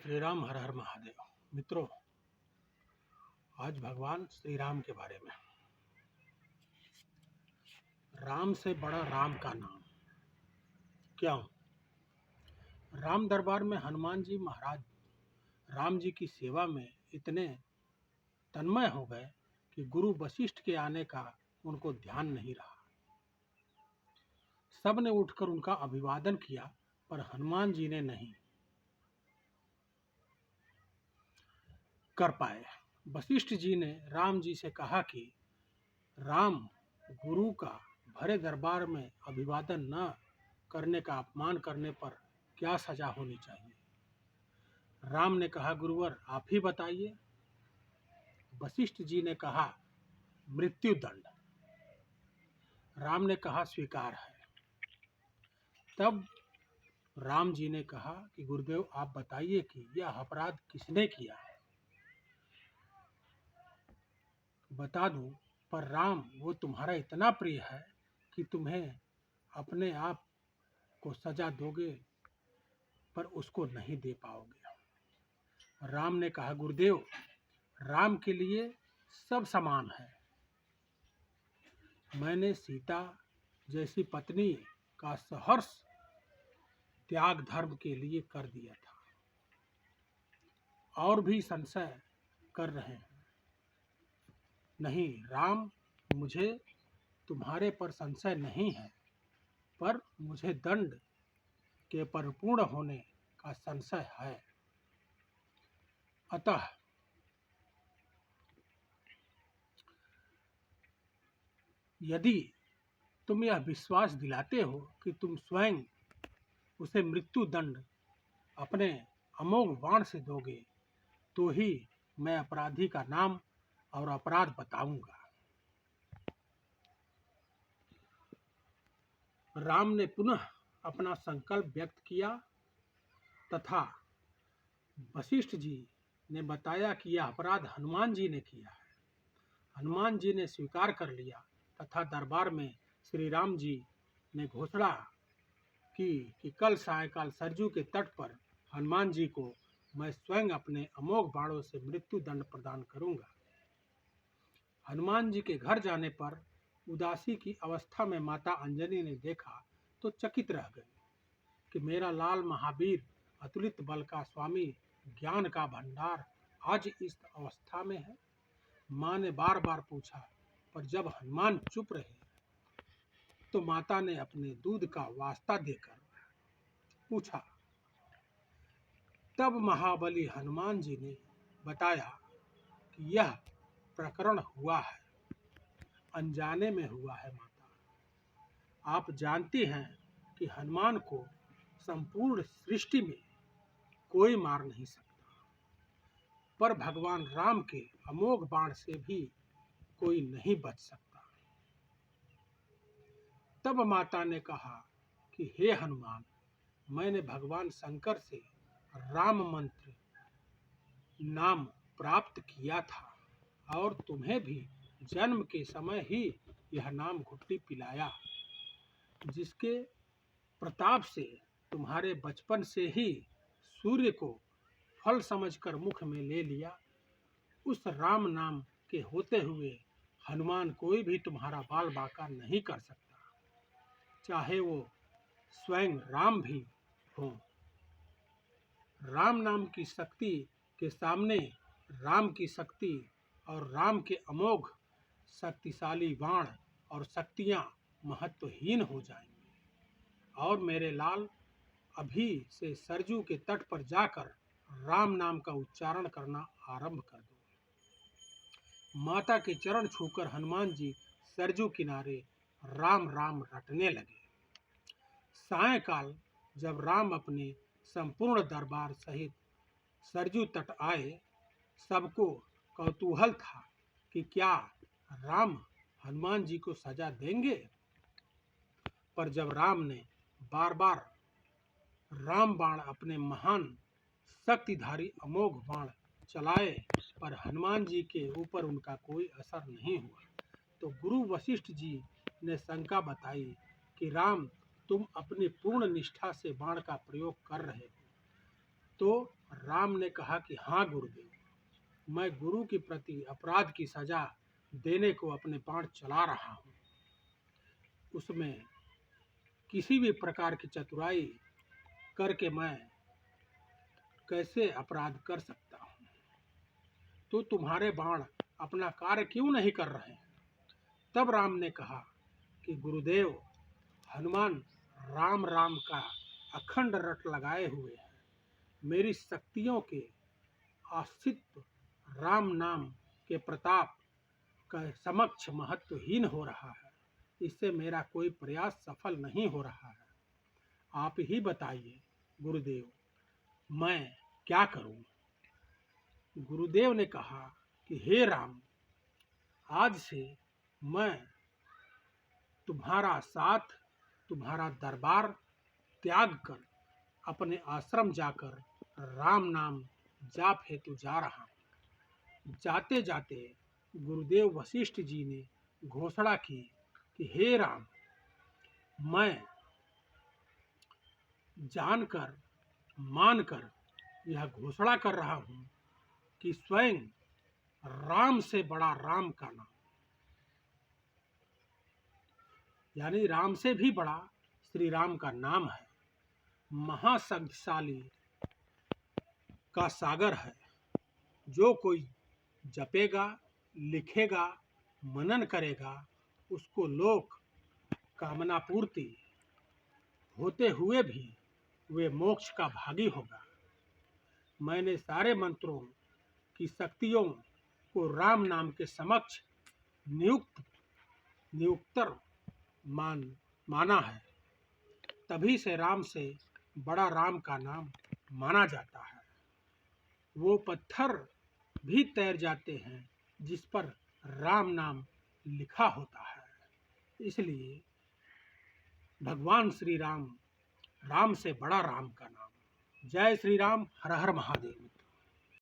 श्री राम हर हर महादेव। मित्रों, आज भगवान श्री राम के बारे में। राम से बड़ा राम का नाम क्यों? राम दरबार में हनुमान जी महाराज राम जी की सेवा में इतने तन्मय हो गए कि गुरु वशिष्ठ के आने का उनको ध्यान नहीं रहा। सब ने उठकर उनका अभिवादन किया, पर हनुमान जी ने नहीं कर पाए। वशिष्ठ जी ने राम जी से कहा कि राम, गुरु का भरे दरबार में अभिवादन न करने का अपमान करने पर क्या सजा होनी चाहिए? राम ने कहा, गुरुवर आप ही बताइए। वशिष्ठ जी ने कहा, मृत्युदंड। राम ने कहा, स्वीकार है। तब राम जी ने कहा कि गुरुदेव आप बताइए कि यह अपराध किसने किया? बता दूं, पर राम वो तुम्हारा इतना प्रिय है कि तुम्हें अपने आप को सजा दोगे पर उसको नहीं दे पाओगे। राम ने कहा, गुरुदेव राम के लिए सब समान है। मैंने सीता जैसी पत्नी का सहर्ष त्याग धर्म के लिए कर दिया था। और भी संशय कर रहे हैं? नहीं राम, मुझे तुम्हारे पर संशय नहीं है, पर मुझे दंड के परिपूर्ण होने का संशय है। अतः यदि तुम यह विश्वास दिलाते हो कि तुम स्वयं उसे मृत्यु दंड अपने अमोघ बाण से दोगे, तो ही मैं अपराधी का नाम और अपराध बताऊंगा। राम ने पुनः अपना संकल्प व्यक्त किया तथा वशिष्ठ जी ने बताया कि यह अपराध हनुमान जी ने किया है। हनुमान जी ने स्वीकार कर लिया तथा दरबार में श्री राम जी ने घोषणा की कि कल सायंकाल सरजू के तट पर हनुमान जी को मैं स्वयं अपने अमोघ बाणों से मृत्यु दंड प्रदान करूंगा। हनुमान जी के घर जाने पर उदासी की अवस्था में माता अंजनी ने देखा तो चकित रह गई कि मेरा लाल महावीर, अतुलित बल का स्वामी, ज्ञान का भंडार आज इस अवस्था में है। माँ ने बार बार पूछा, पर जब हनुमान चुप रहे तो माता ने अपने दूध का वास्ता देकर पूछा। तब महाबली हनुमान जी ने बताया कि यह प्रकरण हुआ है, अनजाने में हुआ है माता। आप जानती हैं कि हनुमान को संपूर्ण सृष्टि में कोई मार नहीं सकता, पर भगवान राम के अमोघ बाण से भी कोई नहीं बच सकता। तब माता ने कहा कि हे हनुमान, मैंने भगवान शंकर से राम मंत्र नाम प्राप्त किया था और तुम्हें भी जन्म के समय ही यह नाम घुट्टी पिलाया, जिसके प्रताप से तुम्हारे बचपन से ही सूर्य को फल समझकर मुख में ले लिया। उस राम नाम के होते हुए हनुमान कोई भी तुम्हारा बाल बांका नहीं कर सकता, चाहे वो स्वयं राम भी हो। राम नाम की शक्ति के सामने राम की शक्ति और राम के अमोघ शक्तिशाली बाण और शक्तियां महत्वहीन हो जाएंगी। और मेरे लाल, अभी से सरजू के तट पर जाकर राम नाम का उच्चारण करना आरंभ कर दो। माता के चरण छूकर हनुमान जी सरजू किनारे राम राम रटने लगे। सायंकाल जब राम अपने संपूर्ण दरबार सहित सरजू तट आए, सबको कौतूहल था कि क्या राम हनुमान जी को सजा देंगे। पर जब राम ने बार बार राम बाण, अपने महान शक्तिधारी अमोघ बाण चलाए, पर हनुमान जी के ऊपर उनका कोई असर नहीं हुआ, तो गुरु वशिष्ठ जी ने शंका बताई कि राम, तुम अपनी पूर्ण निष्ठा से बाण का प्रयोग कर रहे हो, तो राम ने कहा कि हाँ गुरुदेव, मैं गुरु के प्रति अपराध की सजा देने को अपने बाण चला रहा हूँ। उसमें किसी भी प्रकार की चतुराई करके मैं कैसे अपराध कर सकता हूँ? तो तुम्हारे बाण अपना कार्य क्यों नहीं कर रहे हैं? तब राम ने कहा कि गुरुदेव, हनुमान राम राम का अखंड रट लगाए हुए है। मेरी शक्तियों के अस्तित्व राम नाम के प्रताप का समक्ष महत्वहीन हो रहा है। इससे मेरा कोई प्रयास सफल नहीं हो रहा है। आप ही बताइए गुरुदेव, मैं क्या करूं? गुरुदेव ने कहा कि हे राम, आज से मैं तुम्हारा साथ, तुम्हारा दरबार त्याग कर अपने आश्रम जाकर राम नाम जाप हेतु जा रहा हूँ। जाते जाते गुरुदेव वशिष्ठ जी ने घोषणा की कि हे राम, मैं जानकर मानकर यह घोषणा कर रहा हूँ कि स्वयं राम से बड़ा राम का नाम, यानी राम से भी बड़ा श्री राम का नाम है। महाशक्तिशाली का सागर है। जो कोई जपेगा, लिखेगा, मनन करेगा, उसको लोक कामना पूर्ति होते हुए भी वे मोक्ष का भागी होगा। मैंने सारे मंत्रों की शक्तियों को राम नाम के समक्ष नियुक्तर माना है। तभी से राम से बड़ा राम का नाम माना जाता है। वो पत्थर भी तैर जाते हैं जिस पर राम नाम लिखा होता है। इसलिए भगवान श्री राम, राम से बड़ा राम का नाम। जय श्री राम। हर हर महादेव।